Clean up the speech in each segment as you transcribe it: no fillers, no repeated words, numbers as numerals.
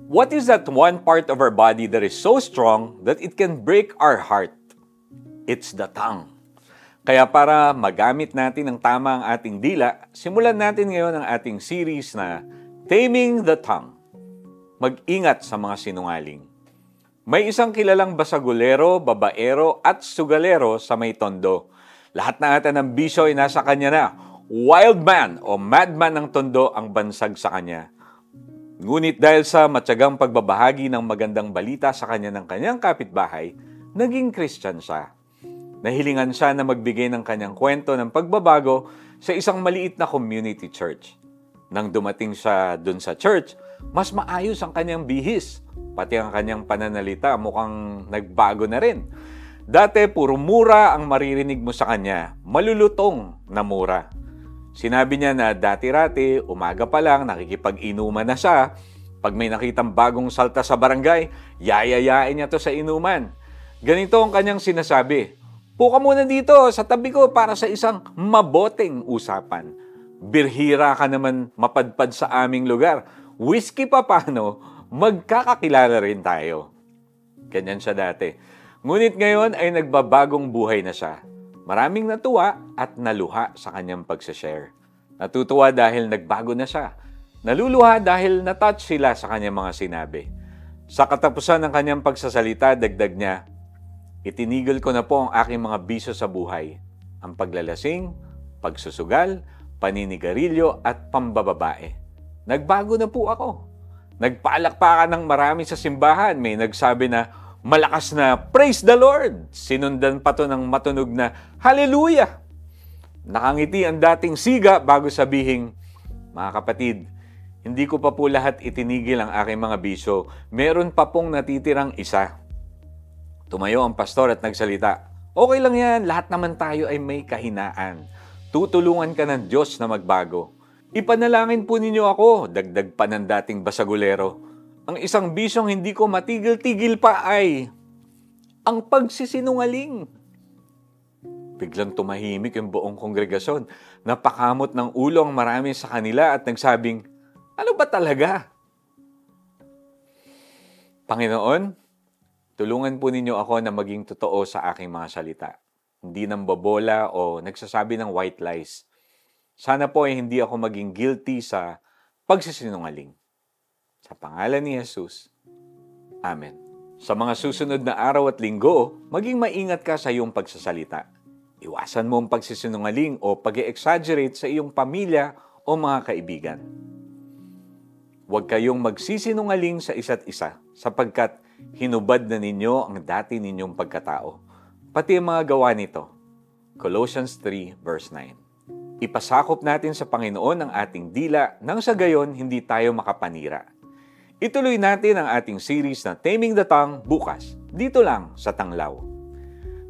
What is that one part of our body that is so strong that it can break our heart? It's the tongue. Kaya para magamit natin ng tama ang ating dila, simulan natin ngayon ang ating series na Taming the Tongue. Mag-ingat sa mga sinungaling. May isang kilalang basagulero, babaero at sugalero sa may Tondo. Lahat na ata ng bisyo ay nasa kanya na. Wild man o madman ng Tondo ang bansag sa kanya. Ngunit dahil sa matyagang pagbabahagi ng magandang balita sa kanya ng kanyang kapitbahay, naging Christian siya. Nahilingan siya na magbigay ng kanyang kwento ng pagbabago sa isang maliit na community church. Nang dumating siya dun sa church, mas maayos ang kanyang bihis. Pati ang kanyang pananalita mukhang nagbago na rin. Dati puro mura ang maririnig mo sa kanya, malulutong na mura. Sinabi niya na dati-rati, umaga pa lang, nakikipag-inuman na siya. Pag may nakitang bagong salta sa barangay, yayayain niya to sa inuman. Ganito ang kanyang sinasabi, "Puka muna dito sa tabi ko para sa isang maboteng usapan. Birhira ka naman mapadpad sa aming lugar. Whiskey pa paano, magkakakilala rin tayo." Ganyan siya dati. Ngunit ngayon ay nagbabagong buhay na siya. Maraming natuwa at naluha sa kanyang pagsa-share. Natutuwa dahil nagbago na siya. Naluluha dahil na-touch sila sa kanyang mga sinabi. Sa katapusan ng kanyang pagsasalita, dagdag niya, "Itinigil ko na po ang aking mga bisyo sa buhay. Ang paglalasing, pagsusugal, paninigarilyo at pambababae. Nagbago na po ako." Nagpalakpakan ng marami sa simbahan. May nagsabi na, "Malakas na praise the Lord." Sinundan pa to ng matunog na hallelujah. Nakangiti ang dating siga bago sabihing, "Mga kapatid, hindi ko pa po lahat itinigil ang aking mga bisyo. Meron pa pong natitirang isa." Tumayo ang pastor at nagsalita, "Okay lang yan, lahat naman tayo ay may kahinaan. Tutulungan ka ng Diyos na magbago. Ipanalangin po ninyo ako," dagdag pa ng dating basagulero. "Ang isang bisyong hindi ko matigil-tigil pa ay ang pagsisinungaling." Biglang tumahimik yung buong kongregasyon. Napakamot ng ulo ang marami sa kanila at nagsabing, "Ano ba talaga?" Panginoon, tulungan po ninyo ako na maging totoo sa aking mga salita. Hindi nang bobola o nagsasabi ng white lies. Sana po ay hindi ako maging guilty sa pagsisinungaling. Sa pangalan ni Jesus. Amen. Sa mga susunod na araw at linggo, maging maingat ka sa iyong pagsasalita. Iwasan mo ang pagsisinungaling o pag-e-exaggerate sa iyong pamilya o mga kaibigan. Huwag kayong magsisinungaling sa isa't isa sapagkat hinubad na ninyo ang dati ninyong pagkatao. Pati ang mga gawa nito. Colossians 3 verse 9. Ipasakop natin sa Panginoon ang ating dila nang sa gayon hindi tayo makapanira. Ituloy natin ang ating series na Taming the Tongue bukas, dito lang sa Tanglaw.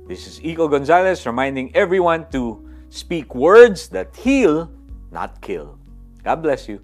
This is Iko Gonzalez reminding everyone to speak words that heal, not kill. God bless you.